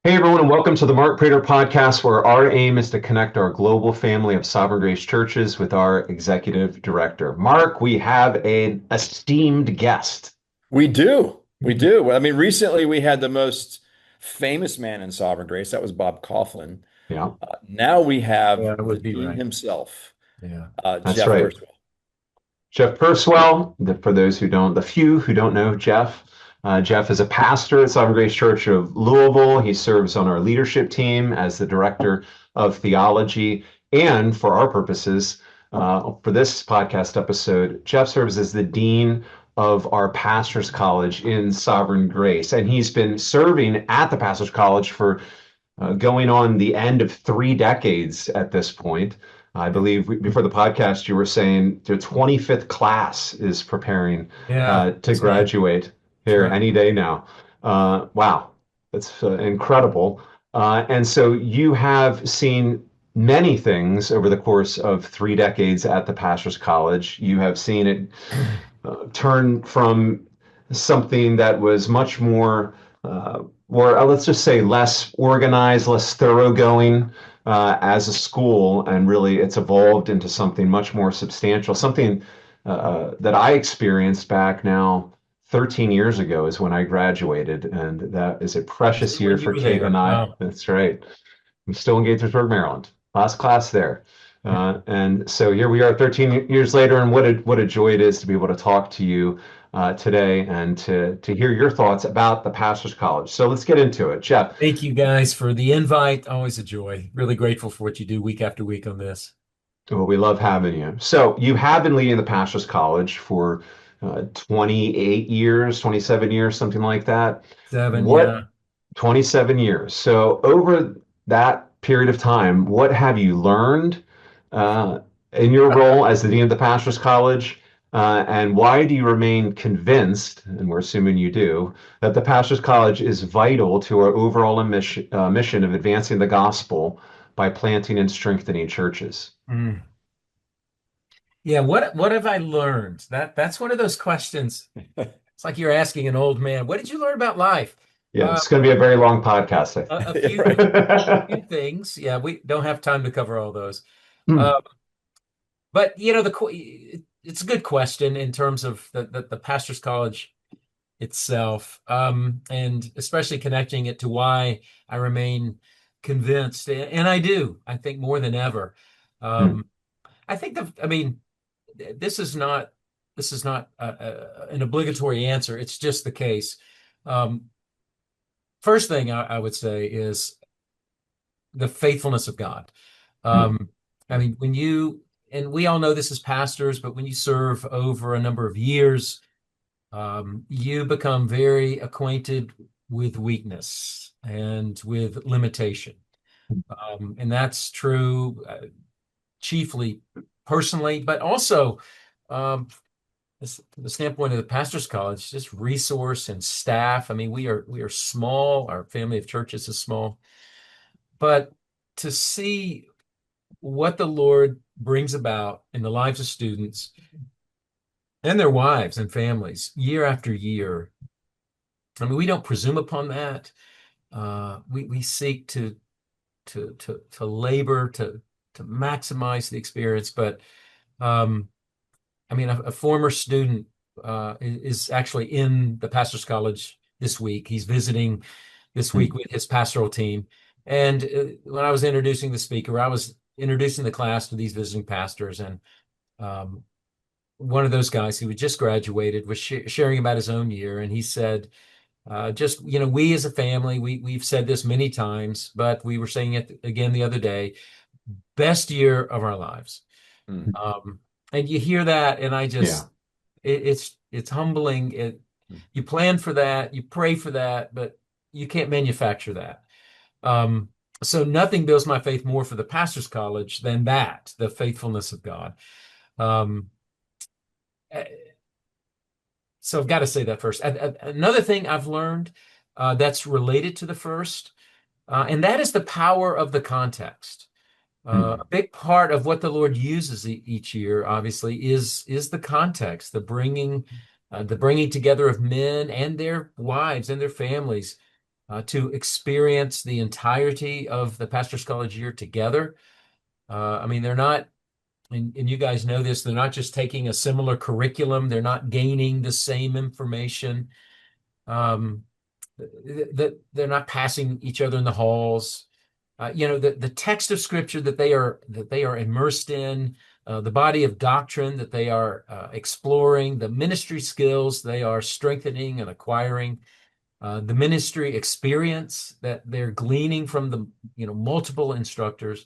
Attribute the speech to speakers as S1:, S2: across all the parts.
S1: Hey everyone, and welcome to the Mark Prater podcast, where our aim is to connect our global family of Sovereign Grace churches with our executive director. Mark, we have an esteemed guest.
S2: We do. We do. I mean, recently we had the most famous man in Sovereign Grace. That was Bob Coughlin.
S1: Yeah,
S2: Now we have
S3: Yeah, that
S2: the
S3: would be
S2: dean
S3: right.
S2: himself,
S3: Yeah.
S1: that's
S2: Jeff
S1: right.
S2: Ursula.
S1: Jeff Purswell, for those who don't, the few who don't know Jeff, Jeff is a pastor at Sovereign Grace Church of Louisville. He serves on our leadership team as the director of theology. And for our purposes, for this podcast episode, Jeff serves as the dean of our Pastors College in Sovereign Grace. And he's been serving at the Pastors College for going on the end of 3 decades at this point. I believe before the podcast, you were saying the 25th class is preparing
S3: Yeah,
S1: to
S3: that's right.
S1: graduate
S3: That's
S1: here
S3: right.
S1: any day now. Wow, that's incredible. And so you have seen many things over the course of 3 decades at the Pastors College. You have seen it turn from something that was much more, or let's just say less organized, less thoroughgoing as a school, and really it's evolved into something much more substantial. Something that I experienced back now 13 years ago is when I graduated, and that is a
S3: Is
S1: precious
S3: it
S1: year
S3: when you
S1: for
S3: were
S1: Kate and
S3: there?
S1: I.
S3: Wow.
S1: That's right. I'm still in Gaithersburg, Maryland. Last class there. And so here we are 13 years later, and what a joy it is to be able to talk to you today and to hear your thoughts about the Pastors College. So let's get into it. Jeff,
S3: Thank you guys for the invite. Always a joy. Really grateful for what you do week after week on this.
S1: well, we love having you. So you have been leading the Pastors College for 28 years, 27 years, something like that.
S3: Seven,
S1: What
S3: yeah.
S1: 27 years. So over that period of time, what have you learned uh, in your role as the dean of the Pastors College? And why do you remain convinced, and we're assuming you do, that the Pastors College is vital to our overall mission of advancing the gospel by planting and strengthening churches?
S3: Mm. Yeah, what have I learned? That's one of those questions. It's like you're asking an old man, what did you learn about life?
S1: Yeah,
S3: Uh,
S1: it's going to be a very long podcast, I
S3: a
S2: Yeah,
S3: few
S2: right.
S3: few things. Yeah, we don't have time to cover all those.
S1: think.
S3: Uh, but it's a good question in terms of the Pastors College itself, and especially connecting it to why I remain convinced, and I do. I think more than ever.
S1: Hmm.
S3: Um, I think I mean, this is not an obligatory answer. It's just the case. Um, First thing I would say is the faithfulness of God.
S1: Hmm.
S3: Um, I mean, and we all know this as pastors, but when you serve over a number of years, you become very acquainted with weakness and with limitation. And that's true chiefly personally, but also um, from the standpoint of the Pastors College, just resource and staff. I mean, we are small. Our family of churches is small, but to see what the Lord brings about in the lives of students and their wives and families year after year. I mean, we don't presume upon that. We seek to labor to maximize the experience. But um, I mean, a former student is actually in the Pastors College this week. He's visiting this week
S1: Hmm.
S3: with his pastoral team. And when I was introducing the speaker, I was introducing the class to these visiting pastors, and um, one of those guys who had just graduated was sharing about his own year, and he said, just we as a family, we've said this many times, but we were saying it again the other day, best year of our lives.
S2: Mm.
S3: Um, and you hear that, and
S1: Yeah.
S3: it's humbling. You plan for that, you pray for that, but you can't manufacture that. Um, so nothing builds my faith more for the Pastors College than that, the faithfulness of God. Um, So I've got to say that first. Another thing I've learned that's related to the first, and that is the power of the context.
S1: Hmm.
S3: A big part of what the Lord uses each year, obviously, is the context, the bringing together of men and their wives and their families to experience the entirety of the Pastor's College year together. I mean, they're not, and you guys know this, they're not just taking a similar curriculum, they're not gaining the same information. That they're not passing each other in the halls. The text of Scripture that they are immersed in, the body of doctrine that they are exploring, the ministry skills they are strengthening and acquiring, the ministry experience that they're gleaning from the multiple instructors.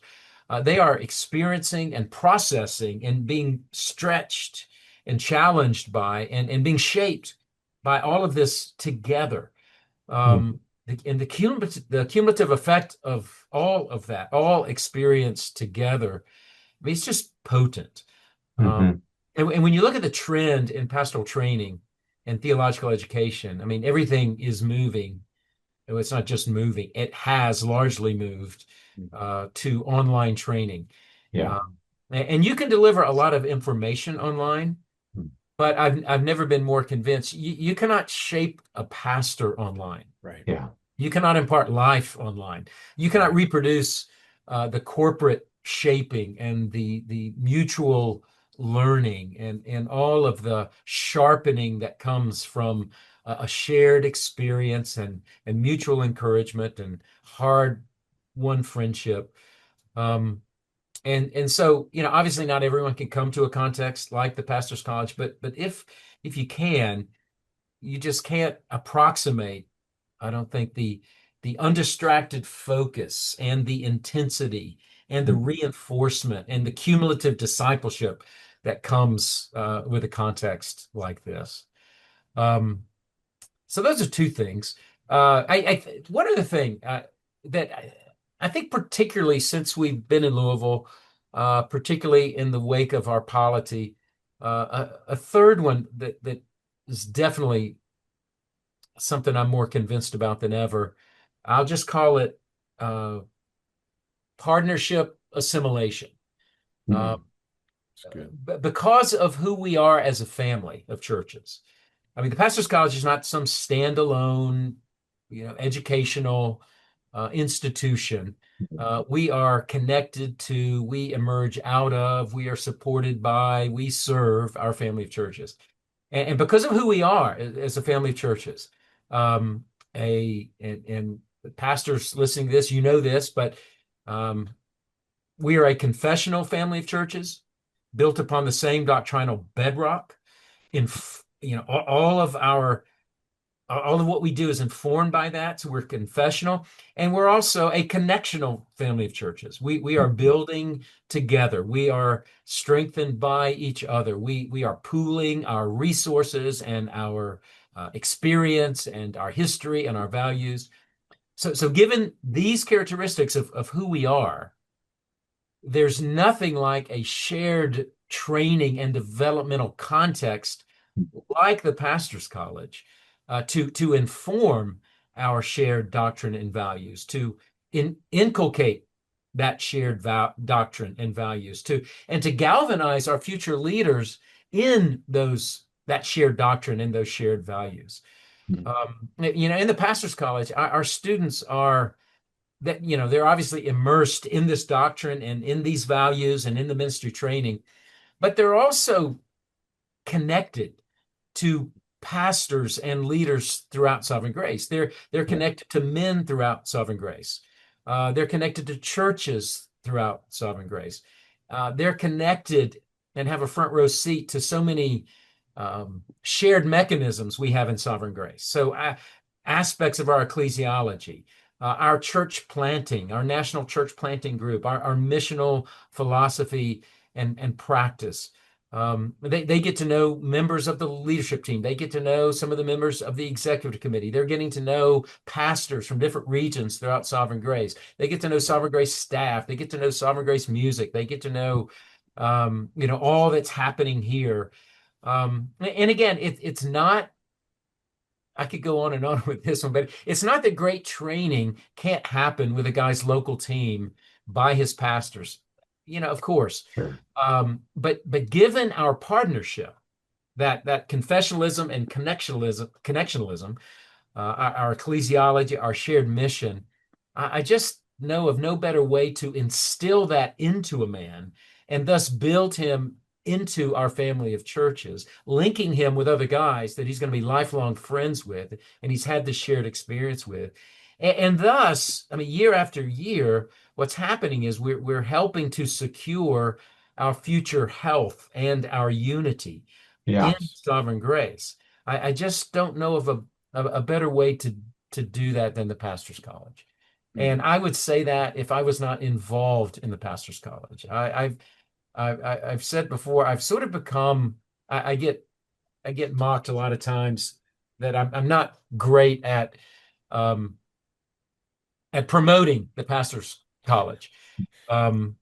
S3: They are experiencing and processing and being stretched and challenged by and being shaped by all of this together. And the cumulative effect of all of that, all experience together, I mean, it's just potent. And when you look at the trend in pastoral training and theological education, I mean, everything is moving. It's not just moving; it has largely moved to online training.
S1: Yeah.
S3: And you can deliver a lot of information online, but I've never been more convinced. You cannot shape a pastor online.
S2: Right.
S1: Yeah.
S3: You cannot impart life online. You cannot reproduce the corporate shaping and the mutual learning and all of the sharpening that comes from a shared experience and mutual encouragement and hard-won friendship. And so, obviously not everyone can come to a context like the Pastor's College, but if you can, you just can't approximate, I don't think, the undistracted focus and the intensity and the reinforcement and the cumulative discipleship that comes with a context like this. So those are two things. One other thing that I think, particularly since we've been in Louisville, particularly in the wake of our polity, a third one that is definitely something I'm more convinced about than ever. I'll just call it partnership assimilation. Because of who we are as a family of churches. I mean, the Pastor's College is not some standalone, educational institution. We are connected to, we emerge out of, we are supported by, we serve our family of churches. And because of who we are as a family of churches, and pastors listening to this, you know this, but we are a confessional family of churches built upon the same doctrinal bedrock. All of what we do is informed by that. So we're confessional, and we're also a connectional family of churches. We are building together. We are strengthened by each other. We are pooling our resources and our experience and our history and our values. So given these characteristics of who we are, there's nothing like a shared training and developmental context like the Pastor's College to inform our shared doctrine and values, to inculcate that shared doctrine and values, and to galvanize our future leaders in that shared doctrine and those shared values. In the Pastor's College, our students are they're obviously immersed in this doctrine and in these values and in the ministry training, but they're also connected to pastors and leaders throughout Sovereign Grace. They're connected to men throughout Sovereign Grace. They're connected to churches throughout Sovereign Grace. They're connected and have a front row seat to so many shared mechanisms we have in Sovereign Grace. So aspects of our ecclesiology, our church planting, our national church planting group, our missional philosophy and practice. They get to know members of the leadership team. They get to know some of the members of the executive committee. They're getting to know pastors from different regions throughout Sovereign Grace. They get to know Sovereign Grace staff. They get to know Sovereign Grace music. They get to know, all that's happening here. And again, it's not, I could go on and on with this one, but it's not that great training can't happen with a guy's local team by his pastors. Of course.
S1: Sure.
S3: But given our partnership, that confessionalism and connectionalism, our ecclesiology, our shared mission. I just know of no better way to instill that into a man and thus build him into our family of churches, linking him with other guys that he's going to be lifelong friends with and he's had this shared experience with. And thus, I mean, year after year, what's happening is we're helping to secure our future health and our unity in
S1: Yeah.
S3: sovereign grace. I just don't know of a better way to do that than the pastor's college. And I would say that if I was not involved in the pastor's college. I've said before, I've sort of become, I get mocked a lot of times that I'm not great um, at promoting the pastor's college. Um,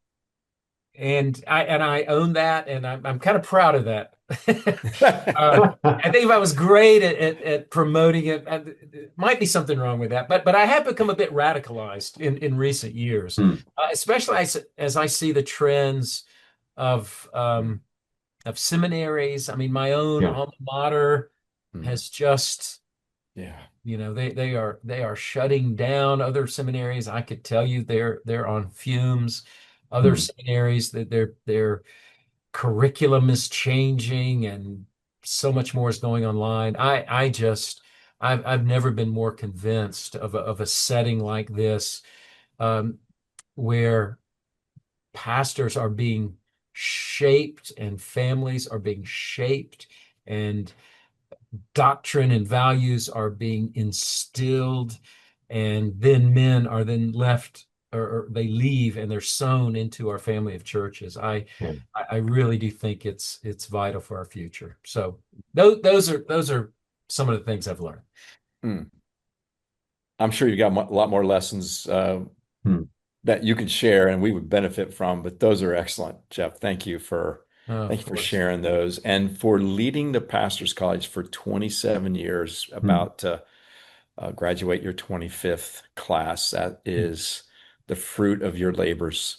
S3: and I own that, and I'm kind of proud of that. I think if I was great at promoting it, it might be something wrong with that. But I have become a bit radicalized in recent years,
S1: Hmm.
S3: especially as I see the trends of seminaries. I mean, my own
S1: Yeah.
S3: alma mater has just,
S2: Yeah.
S3: they are shutting down other seminaries. I could tell you they're on fumes. Other
S1: Hmm.
S3: seminaries that their curriculum is changing and so much more is going online. I've never been more convinced of a setting like this, um, where pastors are being shaped and families are being shaped and doctrine and values are being instilled, and then men are then left, or they leave and they're sown into our family of churches.
S1: Yeah.
S3: I really do think it's vital for our future. So those are some of the things I've learned.
S2: Hmm. I'm sure you've got a lot more lessons
S1: Hmm.
S2: that you could share and we would benefit from, but those are excellent, Jeff.
S3: Of
S2: Thank you for
S3: course.
S2: sharing those and for leading the Pastors College for 27 years,
S1: Hmm.
S2: about to graduate your 25th class. That is the fruit of your labors.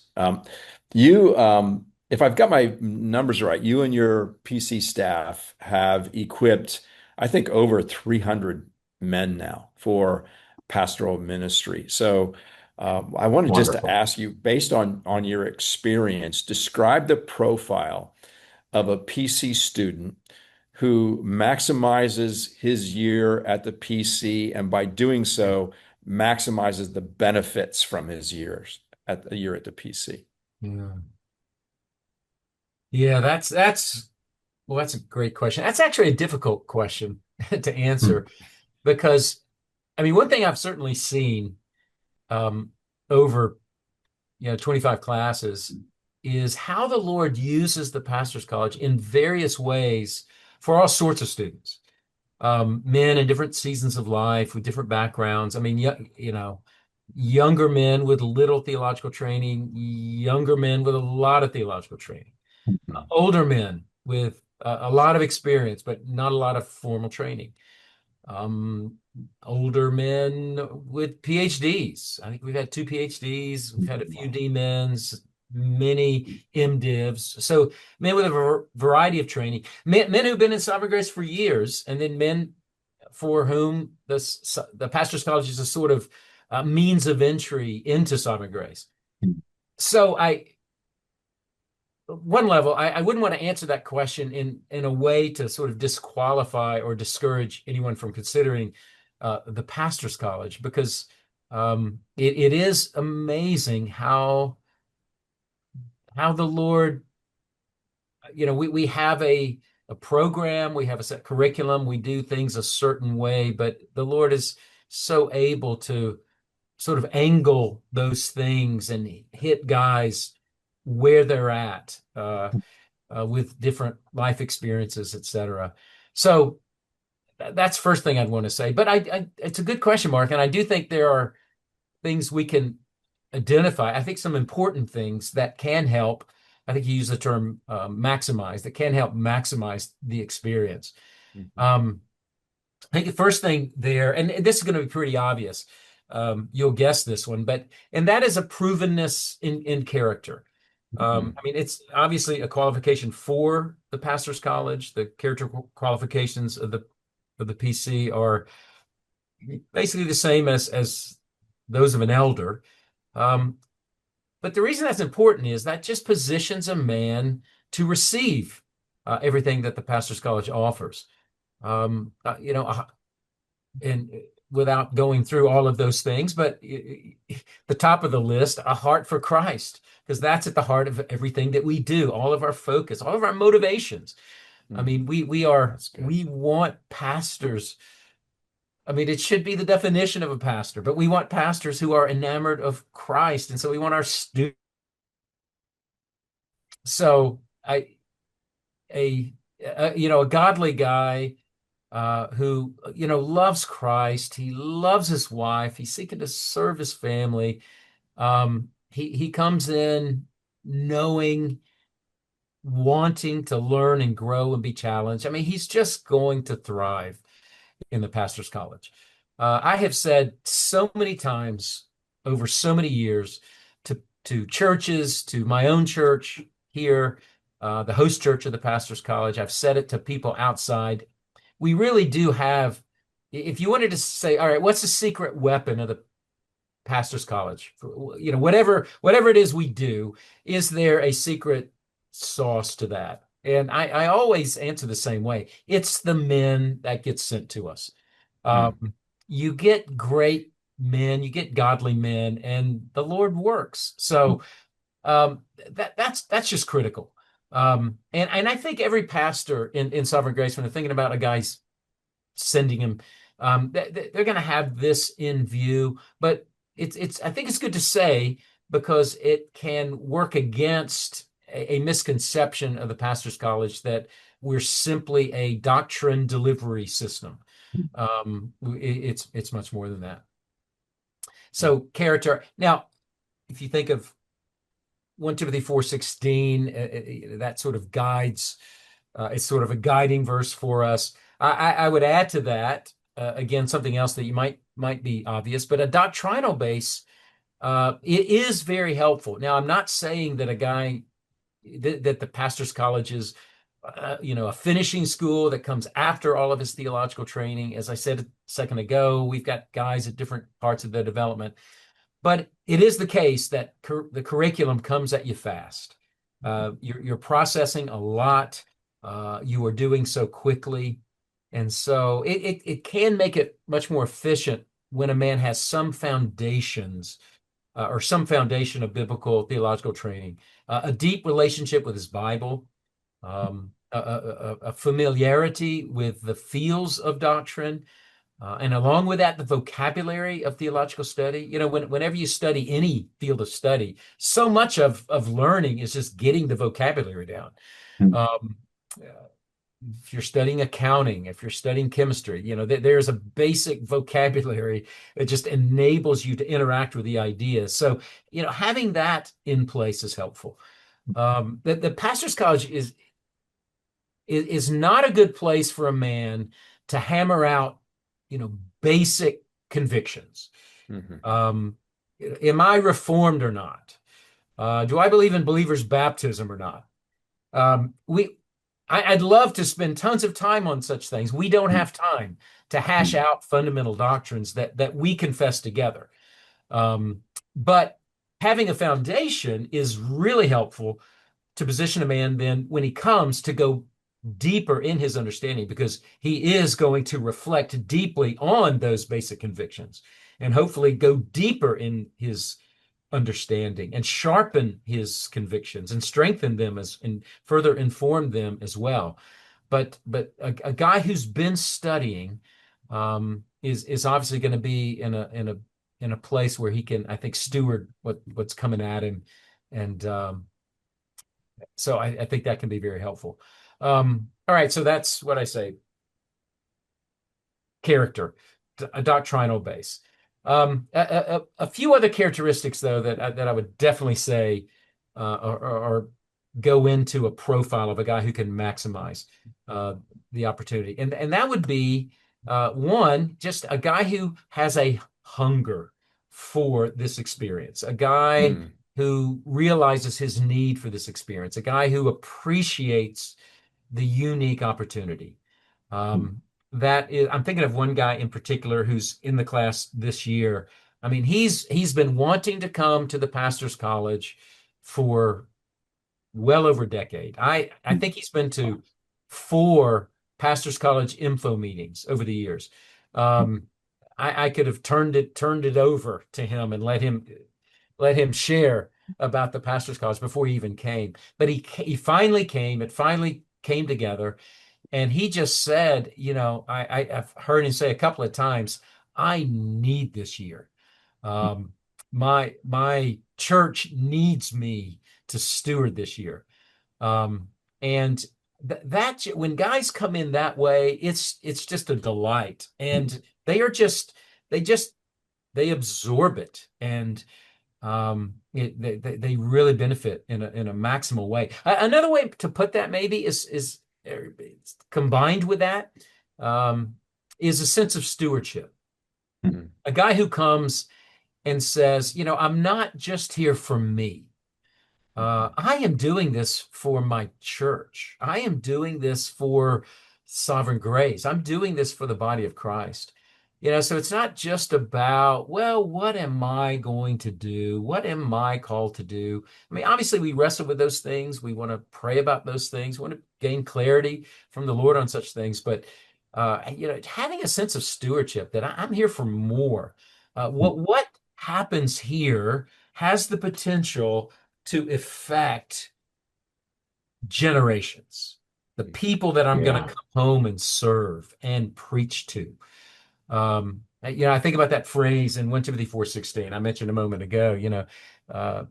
S2: If I've got my numbers right, you and your PC staff have equipped, I think, over 300 men now for pastoral ministry. So I wanted just to
S1: Wonderful.
S2: ask you, based on your experience, describe the profile of a PC student who maximizes his year at the PC, and by doing so, maximizes the benefits from his years at the year at the PC.
S3: Yeah. Yeah, that's a great question. That's actually a difficult question to
S1: Hmm.
S3: answer because, I mean, one thing I've certainly seen, um, over 25 classes, is how the Lord uses the pastor's college in various ways for all sorts of students. Men in different seasons of life with different backgrounds. I mean, younger men with little theological training, younger men with a lot of theological training, older men with a lot of experience, but not a lot of formal training. Um, Older men with PhDs. I think we've had two PhDs. We've had a few D-Mins, many MDivs. So men with a variety of training. Men who've been in Sovereign Grace for years, and then men for whom the pastor's college is a sort of means of entry into Sovereign Grace. So one level, I wouldn't want to answer that question in a way to sort of disqualify or discourage anyone from considering the pastor's college, because it is amazing how the Lord, we have a program, we have a set curriculum, we do things a certain way, but the Lord is so able to sort of angle those things and hit guys where they're at, with different life experiences, etc. So that's first thing I'd want to say. But it's a good question, Mark, and I do think there are things we can identify. I think some important things that can help. I think you use the term maximize, that can help maximize the experience.
S2: Mhm.
S3: I think the first thing there, and this is going to be pretty obvious, you'll guess this one, and that is a provenness in character.
S2: Mhm.
S3: I mean, it's obviously a qualification for the pastor's college. The character qualifications of the PC are, basically the same as those of an elder. Um, but the reason that's important is that just positions a man to receive everything that the pastor's college offers. You know, and without going through all of those things, but the top of the list, a heart for Christ, because that's at the heart of everything that we do, all of our focus, all of our motivations. I mean, we want pastors. I mean, it should be the definition of a pastor, but we want pastors who are enamored of Christ. And so we want our students. So a godly guy who, loves Christ. He loves his wife. He's seeking to serve his family. He comes in knowing, wanting to learn and grow and be challenged. I mean, he's just going to thrive in the pastor's college. I have said so many times over so many years to churches, to my own church here, the host church of the pastor's college. I've said it to people outside. We really do have, if you wanted to say, all right, what's the secret weapon of the pastor's college? Whatever it is we do, is there a secret sauce to that? And I always answer the same way. It's the men that get sent to us. You get great men, you get godly men, and the Lord works. So that's just critical. And I think every pastor in Sovereign Grace, when they're thinking about a guy's sending him, they're going to have this in view. But I think it's good to say, because it can work against a misconception of the pastor's college that we're simply a doctrine delivery system. It's much more than that. So character. Now, if you think of 1 Timothy 4:16, that sort of guides. It's sort of a guiding verse for us. I would add to that again something else that you might be obvious, but a doctrinal base. It is very helpful. Now, I'm not saying that that the pastor's college is a finishing school that comes after all of his theological training. As I said a second ago, we've got guys at different parts of the development. But it is the case that the curriculum comes at you fast. You're processing a lot. You are doing so quickly. And so it can make it much more efficient when a man has some foundations or some foundation of biblical theological training, a deep relationship with his Bible, a familiarity with the fields of doctrine, and along with that, the vocabulary of theological study. Whenever you study any field of study, so much of learning is just getting the vocabulary down. If you're studying accounting, if you're studying chemistry, there's a basic vocabulary that just enables you to interact with the ideas. So, having that in place is helpful. The pastor's college is not a good place for a man to hammer out, basic convictions. Am I reformed or not? Do I believe in believers' baptism or not? I'd love to spend tons of time on such things. We don't have time to hash out fundamental doctrines that we confess together. But having a foundation is really helpful to position a man then when he comes to go deeper in his understanding, because he is going to reflect deeply on those basic convictions and hopefully go deeper in his understanding and sharpen his convictions and strengthen them and further inform them as well. But a guy who's been studying is obviously going to be in a place where he can, I think, steward what's coming at him, and so I think that can be very helpful. All right, so that's what I say. Character, a doctrinal base. A few other characteristics, though, that I would definitely say or go into a profile of a guy who can maximize the opportunity, and that would be one, just a guy who has a hunger for this experience, a guy who realizes his need for this experience, a guy who appreciates the unique opportunity. that is, I'm thinking of one guy in particular who's in the class this year. I mean, he's been wanting to come to the pastor's college for well over a decade. I think he's been to four pastors college info meetings over the years. Um, I could have turned it over to him and let him share about the pastors college before he even came. But he finally came. It finally came together, and he just said, I've heard him say a couple of times, I need this year. Um, my church needs me to steward this year. Um, and that when guys come in that way, it's just a delight, and they just they absorb it, and they really benefit in a maximal way. Another way to put that maybe is combined with that um, is a sense of stewardship.
S2: Mhm.
S3: A guy who comes and says, I'm not just here for me. I am doing this for my church. I am doing this for sovereign grace. I'm doing this for the body of Christ. So it's not just about, well, what am I going to do? What am I called to do? I mean, obviously, we wrestle with those things. We want to pray about those things. We want to gain clarity from the Lord on such things. But, having a sense of stewardship that I'm here for more. What happens here has the potential to affect generations, the people that I'm going to
S1: Yeah.
S3: come home and serve and preach to. I think about that phrase in 1 Timothy 4:16 I mentioned a moment ago, uh,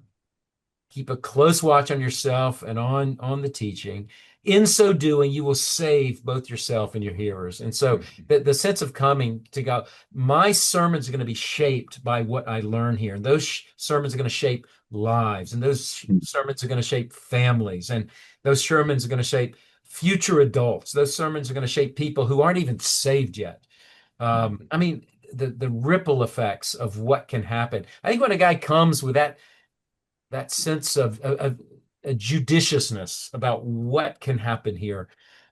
S3: keep a close watch on yourself and on the teaching. In so doing, you will save both yourself and your hearers. And so the sense of coming to go, my sermons are going to be shaped by what I learn here. And those sermons are going to shape lives. And those sermons are going to shape families. And those sermons are going to shape future adults. Those sermons are going to shape people who aren't even saved yet. I mean, the ripple effects of what can happen. I think when a guy comes with that sense of a judiciousness about what can happen here,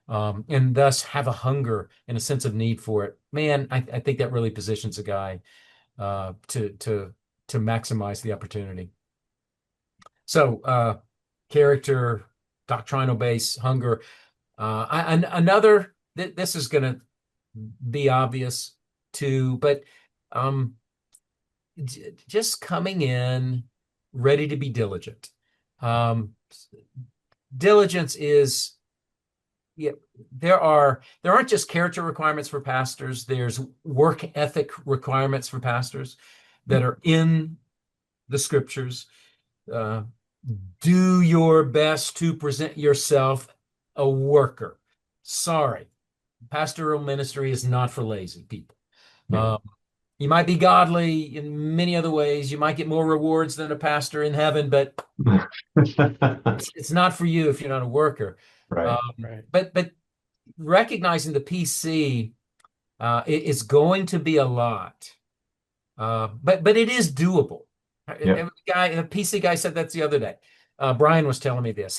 S3: and thus have a hunger and a sense of need for it. Man, I think that really positions a guy to maximize the opportunity. So, character, doctrinal base, hunger. Another. This is going to be obvious too, but um, just coming in ready to be diligent. Um, Diligence is, yeah, there aren't just character requirements for pastors. There's work ethic requirements for pastors that are in the scriptures. Uh, do your best to present yourself a worker. Sorry, pastoral ministry is not for lazy people.
S1: Yeah.
S3: You might be godly in many other ways. You might get more rewards than a pastor in heaven, but it's not for you if you're not a worker.
S1: Right.
S3: But recognizing the PC is going to be a lot, but it is doable.
S1: Yeah.
S3: A PC guy said that the other day. Brian was telling me this.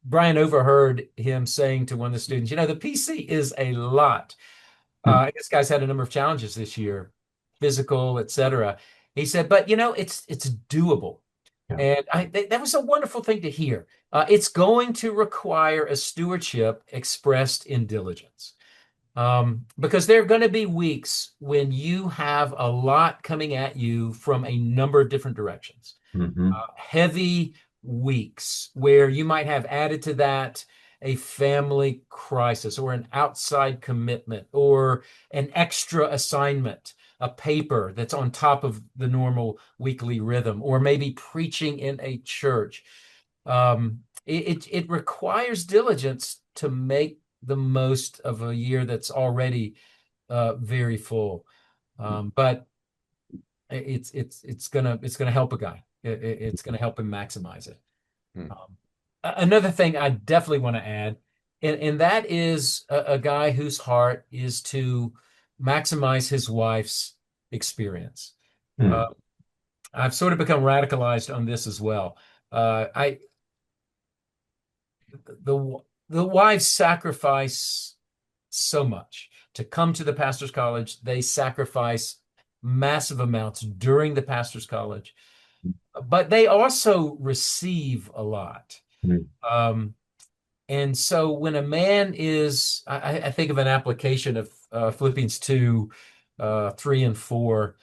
S3: Brian overheard him saying to one of the students, the PC is a lot. This guy's had a number of challenges this year, physical, etc. He said, but it's doable.
S1: Yeah.
S3: And that was a wonderful thing to hear. It's going to require a stewardship expressed in diligence. Because there are going to be weeks when you have a lot coming at you from a number of different directions.
S1: Hmm.
S3: Heavy weeks where you might have added to that a family crisis or an outside commitment or an extra assignment, a paper that's on top of the normal weekly rhythm, or maybe preaching in a church. It requires diligence to make the most of a year that's already very full. But it's gonna help a guy. It's gonna help him maximize it.
S2: Hmm.
S3: Another thing I definitely want to add, and that is a guy whose heart is to maximize his wife's experience. Uh, I've sort of become radicalized on this as well. I the wives sacrifice so much. to come to the pastor's college. They sacrifice massive amounts during the pastor's college, but they also receive a lot.
S1: Mm.
S3: And so when a man is, I think of an application of Philippians 2, 3 and 4,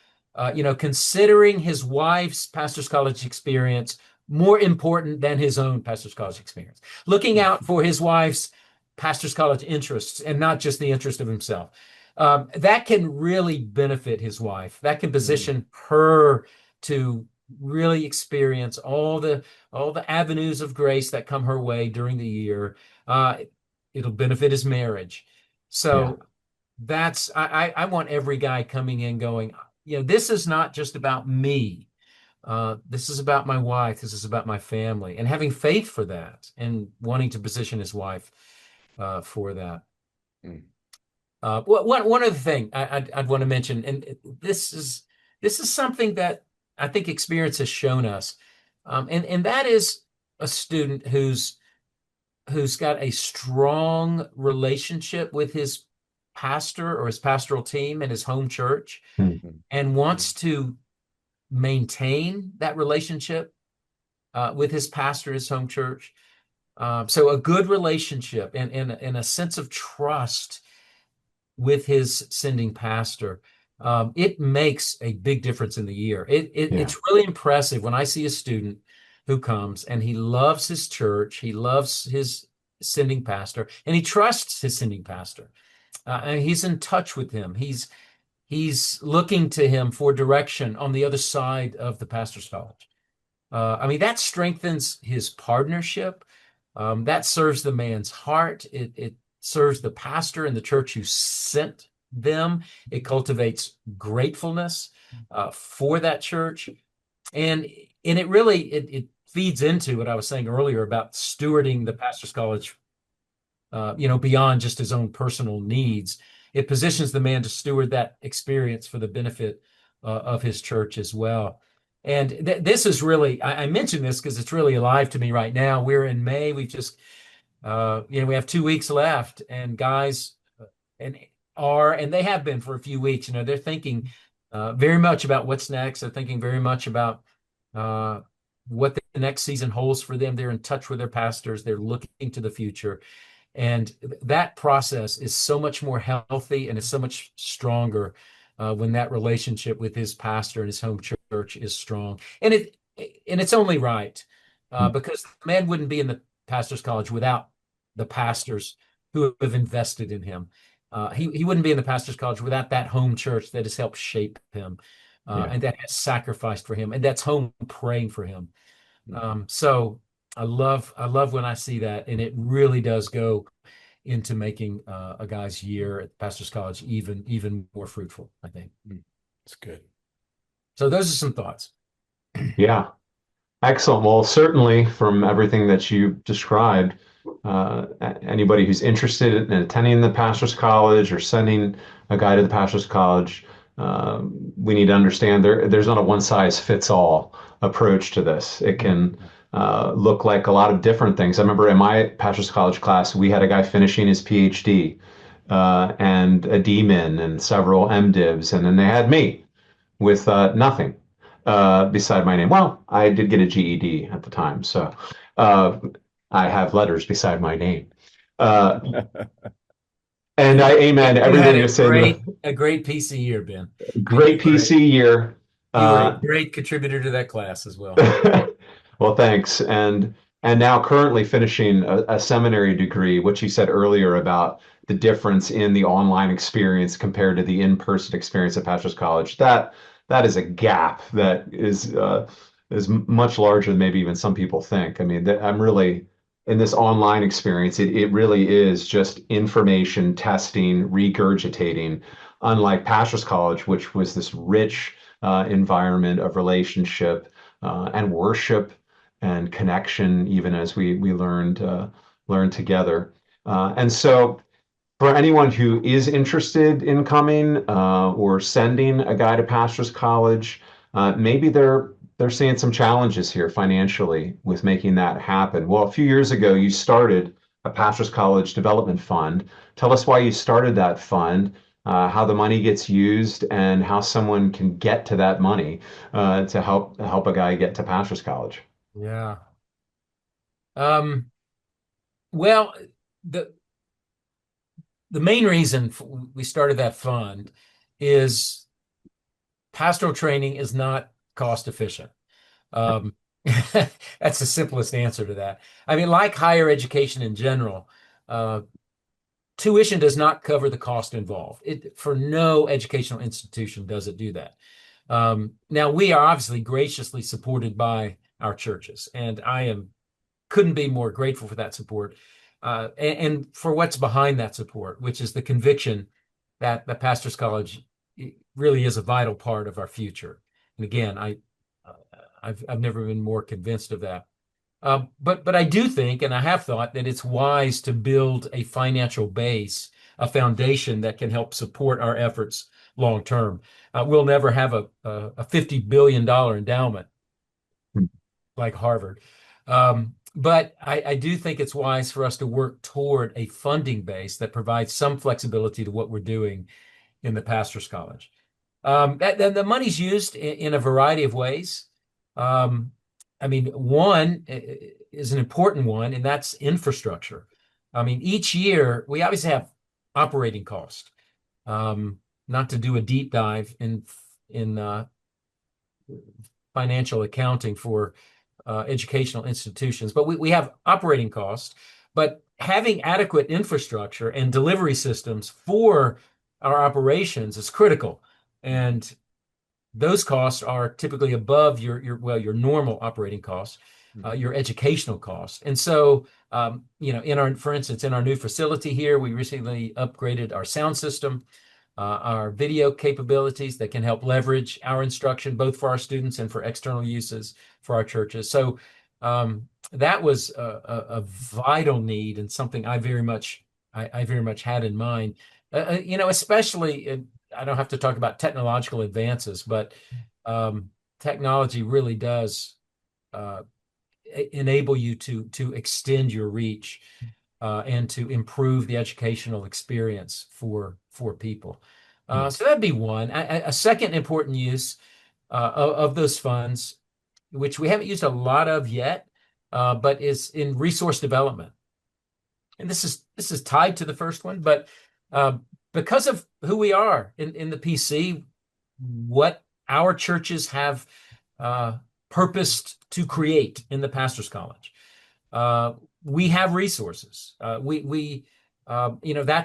S3: considering his wife's pastor's college experience more important than his own pastor's college experience, looking out for his wife's pastor's college interests and not just the interest of himself. That can really benefit his wife. That can position her to really experience all the avenues of grace that come her way during the year. Uh, it'll benefit his marriage.
S1: Yeah.
S3: So I want every guy coming in going, this is not just about me. This is about my wife. This is about my family, and having faith for that, and wanting to position his wife for that.
S2: Mm.
S3: One other thing I'd want to mention, and this is something that I think experience has shown us, and that is a student who's got a strong relationship with his pastor or his pastoral team and his home church,
S1: Mm.
S3: and wants to maintain that relationship with his pastor, his home church. So a good relationship and a sense of trust with his sending pastor, it makes a big difference in the year. It's really impressive when I see a student who comes and he loves his church, he loves his sending pastor, and he trusts his sending pastor. And he's in touch with him. He's looking to him for direction on the other side of the pastor's college. That strengthens his partnership. That serves the man's heart. It serves the pastor and the church who sent them. It cultivates gratefulness for that church, and it really it feeds into what I was saying earlier about stewarding the pastor's college. Beyond just his own personal needs, it positions the man to steward that experience for the benefit of his church as well. And this is really, I mention this because it's really alive to me right now. We're in May. We've just we have 2 weeks left, and guys and they have been for a few weeks. They're thinking very much about what's next. They're thinking very much about what the next season holds for them. They're in touch with their pastors. They're looking to the future, and that process is so much more healthy and is so much stronger when that relationship with his pastor and his home church is strong. And it's only right because the man wouldn't be in the pastor's college without the pastors who have invested in him. He wouldn't be in the pastor's college without that home church that has helped shape him and that has sacrificed for him, and that's home praying for him. So I love when I see that, and it really does go into making a guy's year at the pastor's college even more fruitful, I think.
S2: That's good.
S3: So those are some thoughts.
S1: Yeah. Excellent. Well, certainly from everything that you described, anybody who's interested in attending the pastor's college or sending a guy to the pastor's college, we need to understand there's not a one size fits all approach to this. It can look like a lot of different things. I remember in my pastor's college class, we had a guy finishing his PhD and a DMin and several MDivs, and then they had me with nothing beside my name. Well, I did get a GED at the time, so I have letters beside my name. And I amen everything you're saying.
S3: A great PC year, Ben.
S1: Great PC year.
S3: You were a great contributor to that class as well.
S1: Well, thanks. And now currently finishing a seminary degree, which you said earlier about the difference in the online experience compared to the in-person experience at Pastor's College. That is a gap that is much larger than maybe even some people think. I mean, I'm really in this online experience. It really is just information testing, regurgitating, unlike Pastor's College, which was this rich environment of relationship and worship and connection, even as we learned together. And so for anyone who is interested in coming or sending a guy to pastor's college, maybe they're seeing some challenges here financially with making that happen. Well, a few years ago, you started a Pastors College Development Fund. Tell us why you started that fund, how the money gets used, and how someone can get to that money to help a guy get to Pastors College.
S3: Yeah. Um, well, the the main reason we started that fund is pastoral training is not cost efficient. Um, that's the simplest answer to that. I mean, like higher education in general, uh, tuition does not cover the cost involved. For no educational institution does it do that. Now, we are obviously graciously supported by our churches, and couldn't be more grateful for that support, and for what's behind that support, which is the conviction that the Pastors College really is a vital part of our future. And again, uh, I've never been more convinced of that. But I do think, and I have thought, that it's wise to build a financial base, a foundation that can help support our efforts long term. We'll never have a $50 billion endowment like Harvard. But I do think it's wise for us to work toward a funding base that provides some flexibility to what we're doing in the Pastors College. The money's used in a variety of ways. Um, I mean, one is an important one, and that's infrastructure. I mean, each year we obviously have operating cost. Not to do a deep dive in financial accounting for educational institutions, but we have operating costs. But having adequate infrastructure and delivery systems for our operations is critical. And those costs are typically above your normal operating costs, your educational costs. And so, for instance, in our new facility here, we recently upgraded our sound system, our video capabilities that can help leverage our instruction, both for our students and for external uses for our churches. So that was a vital need and something I very much had in mind. Especially I don't have to talk about technological advances, but technology really does enable you to extend your reach and to improve the educational experience for people. So that'd be one. A second important use of those funds, which we haven't used a lot of yet, but is in resource development. And this is tied to the first one, but because of who we are in the PC, what our churches have purposed to create in the Pastors College. We have resources. That's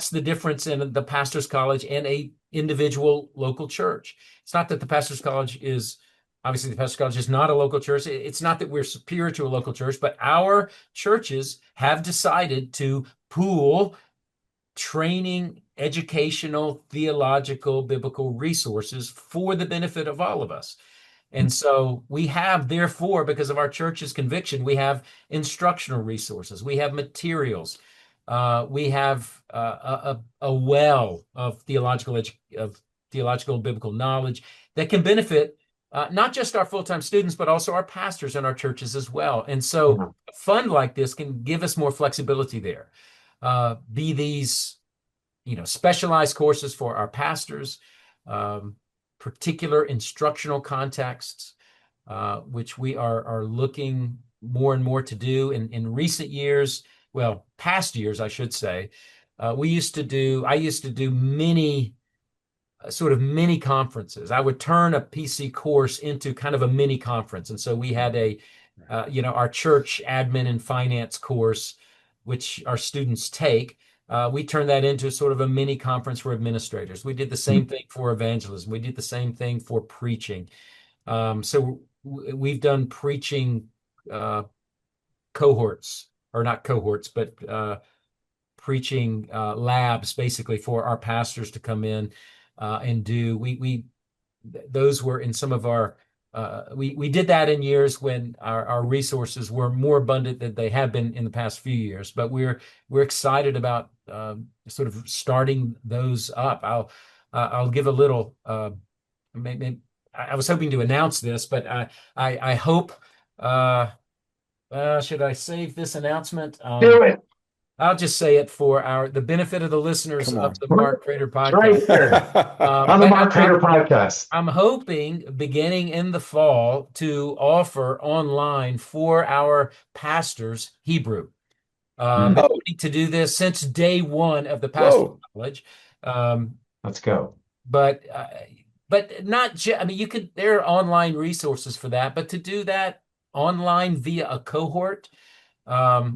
S3: the difference in the Pastors College and a individual local church. It's not that the Pastors College is obviously the Pastors College is not a local church. It's not that we're superior to a local church, but our churches have decided to pool training, educational, theological, biblical resources for the benefit of all of us. And so we have, therefore, because of our church's conviction, we have instructional resources, we have materials, we have a well of theological biblical knowledge that can benefit not just our full-time students, but also our pastors in our churches as well. And so a fund like this can give us more flexibility there. Be these, specialized courses for our pastors, particular instructional contexts, which we are looking more and more to do in recent years. Well, past years, I should say. I used to do mini conferences. I would turn a PC course into kind of a mini conference. And so we had our church admin and finance course, which our students take. We turned that into sort of a mini conference for administrators. We did the same thing for evangelism. We did the same thing for preaching. So we've done preaching cohorts, or not cohorts, but preaching labs, basically, for our pastors to come in and do. Those were in some of our we did that in years when our resources were more abundant than they have been in the past few years. But we're excited about sort of starting those up. I'll give a little. Maybe, I was hoping to announce this, but I hope. Should I save this announcement?
S1: Do it.
S3: I'll just say it for the benefit of the listeners
S2: Come
S3: of
S2: on.
S3: the Mark Prater
S1: It's right
S3: podcast.
S1: here on the
S3: But
S1: Mark Prater podcast.
S3: I'm hoping beginning in the fall to offer online for our pastors Hebrew. Been
S2: Oh,
S3: wanting to do this since day one of the Pastor's
S2: whoa.
S3: College. Um,
S1: Let's go.
S3: but not just, I mean, there are online resources for that, but to do that online via a cohort,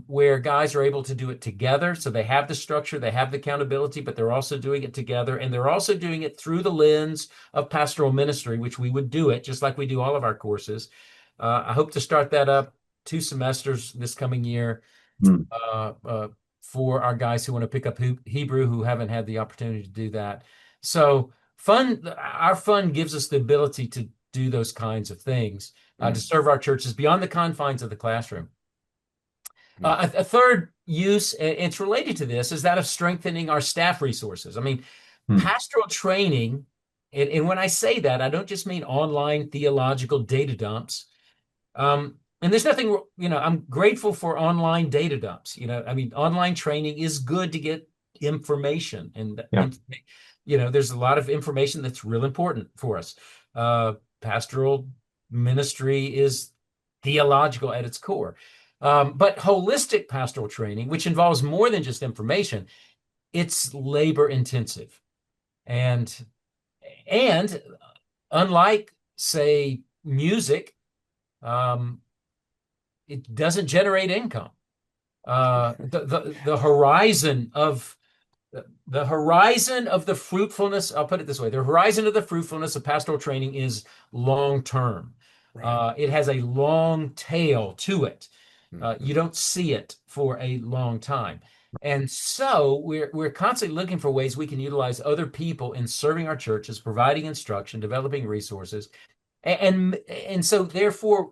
S3: where guys are able to do it together. So they have the structure, they have the accountability, but they're also doing it together. And they're also doing it through the lens of pastoral ministry, which we would do it just like we do all of our courses. I hope to start that up 2 semesters this coming year,
S1: Hmm.
S3: for our guys who want to pick up Hebrew, who haven't had the opportunity to do that. So our fun gives us the ability to do those kinds of things, to serve our churches beyond the confines of the classroom. A third use, and it's related to this, is that of strengthening our staff resources. I mean, pastoral training, and when I say that, I don't just mean online theological data dumps. And there's nothing, I'm grateful for online data dumps. I mean, online training is good to get information, and
S1: Yeah.
S3: there's a lot of information that's real important for us. Pastoral ministry is theological at its core. But holistic pastoral training, which involves more than just information, it's labor intensive. And unlike, say, music, it doesn't generate income. The horizon of the fruitfulness, I'll put it this way, the horizon of the fruitfulness of pastoral training is long term.
S2: Right.
S3: It has a long tail to it.
S2: Mhm.
S3: You don't see it for a long time. And so we're constantly looking for ways we can utilize other people in serving our churches, providing instruction, developing resources, and so therefore,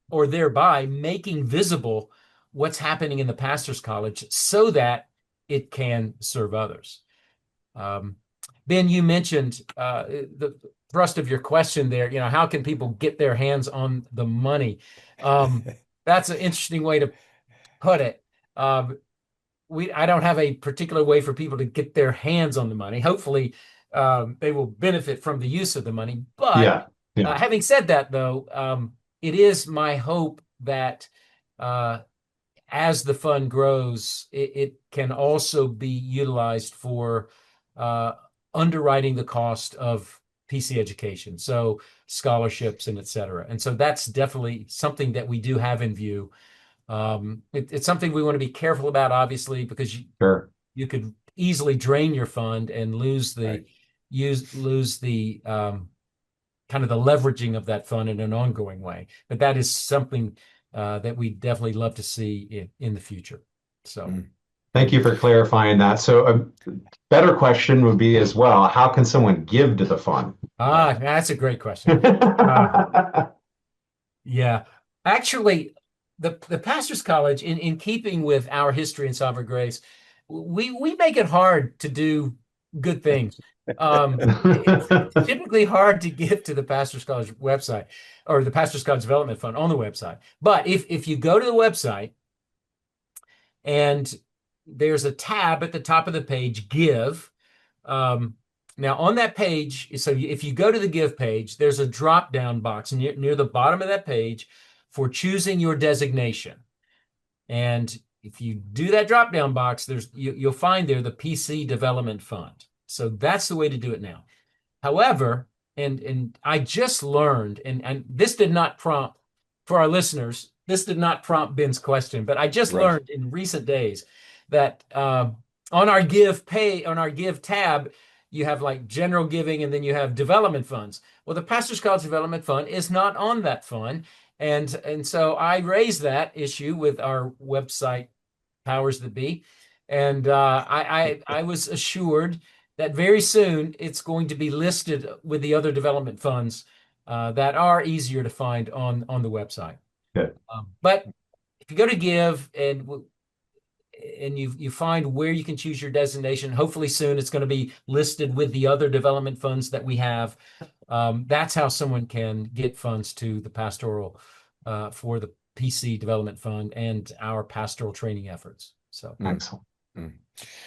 S3: or thereby, making visible what's happening in the pastor's college so that it can serve others. Ben, you mentioned the thrust of your question there. How can people get their hands on the money? That's an interesting way to put it. I don't have a particular way for people to get their hands on the money. Hopefully, they will benefit from the use of the money. But
S1: Yeah.
S3: having said that, though, it is my hope that as the fund grows, it can also be utilized for underwriting the cost of PC education, so scholarships and et cetera. And so that's definitely something that we do have in view. It's something we want to be careful about, obviously, because
S1: Sure.
S3: you could easily drain your fund and lose the kind of the leveraging of that fund in an ongoing way. But that is something that we definitely love to see in the future. So
S1: Thank you for clarifying that. So a better question would be as well, how can someone give to the fund?
S3: that's a great question. Yeah, actually, the Pastors College, in keeping with our history in Sovereign Grace, we make it hard to do good things. It's typically hard to give to the Pastors College website, or the Pastors College Development Fund on the website. But if you go to the website, and there's a tab at the top of the page, Give. Now on that page, so if you go to the Give page, there's a drop-down box near the bottom of that page for choosing your designation. And if you do that drop-down box, you'll find there the PC Development Fund. So that's the way to do it now. However, and I just learned, and this did not prompt, for our listeners, this did not prompt Ben's question, but I just learned in recent days that on our Give tab, you have like general giving, and then you have development funds. Well, the Pastors College Development Fund is not on that fund. And so I raised that issue with our website powers that be. And I was assured that very soon it's going to be listed with the other development funds that are easier to find on the website.
S1: Good.
S3: But if you go to Give and you find where you can choose your designation, hopefully soon it's going to be listed with the other development funds that we have. That's how someone can get funds to the pastoral for the PC Development Fund and our pastoral training efforts. So
S1: Excellent.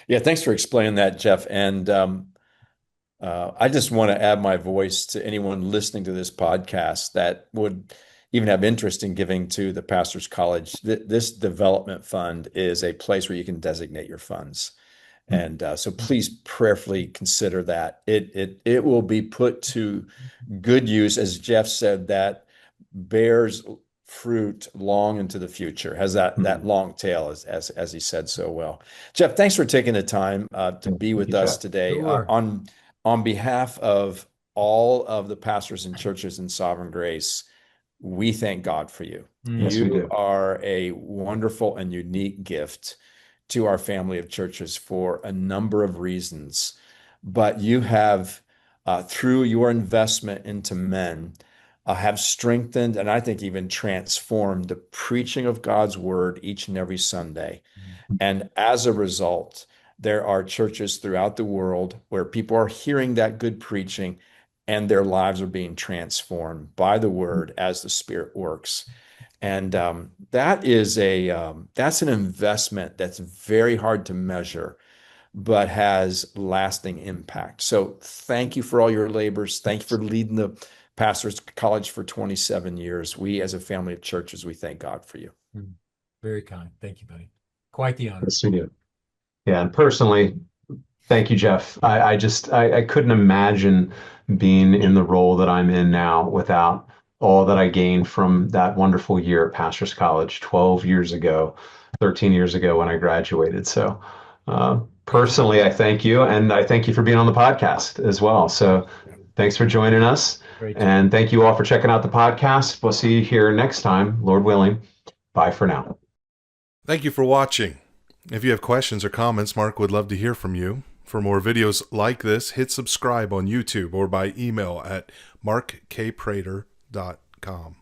S2: Yeah, thanks for explaining that, Jeff. And I just want to add my voice to anyone listening to this podcast that would even have interest in giving to the Pastor's College. This development fund is a place where you can designate your funds. And so please prayerfully consider that. It will be put to good use, as Jeff said, that bears fruit long into the future, has that long tail, as he said so well. Jeff, thanks for taking the time to be with us today.
S3: Sure.
S2: On behalf of all of the pastors and churches in Sovereign Grace, we thank God for you.
S1: Yes, we
S2: You
S1: do.
S2: are a wonderful and unique gift to our family of churches for a number of reasons. But you have, through your investment into men, have strengthened and I think even transformed the preaching of God's word each and every Sunday. And as a result, there are churches throughout the world where people are hearing that good preaching and their lives are being transformed by the word as the Spirit works. And that's an investment that's very hard to measure, but has lasting impact. So thank you for all your labors. Thank you for leading the Pastor's College for 27 years. We, as a family of churches, we thank God for you.
S3: Very kind. Thank you, buddy. Quite the honor.
S1: Yes, we do. Yeah, and personally, thank you, Jeff. I couldn't imagine being in the role that I'm in now without all that I gained from that wonderful year at Pastor's College 12 years ago, 13 years ago when I graduated. So personally, I thank you, and I thank you for being on the podcast as well. So thanks for joining us. And thank you all for checking out the podcast. We'll see you here next time, Lord willing. Bye for now.
S4: Thank you for watching. If you have questions or comments, Mark would love to hear from you. For more videos like this, hit subscribe on YouTube or by email at markkprater.com.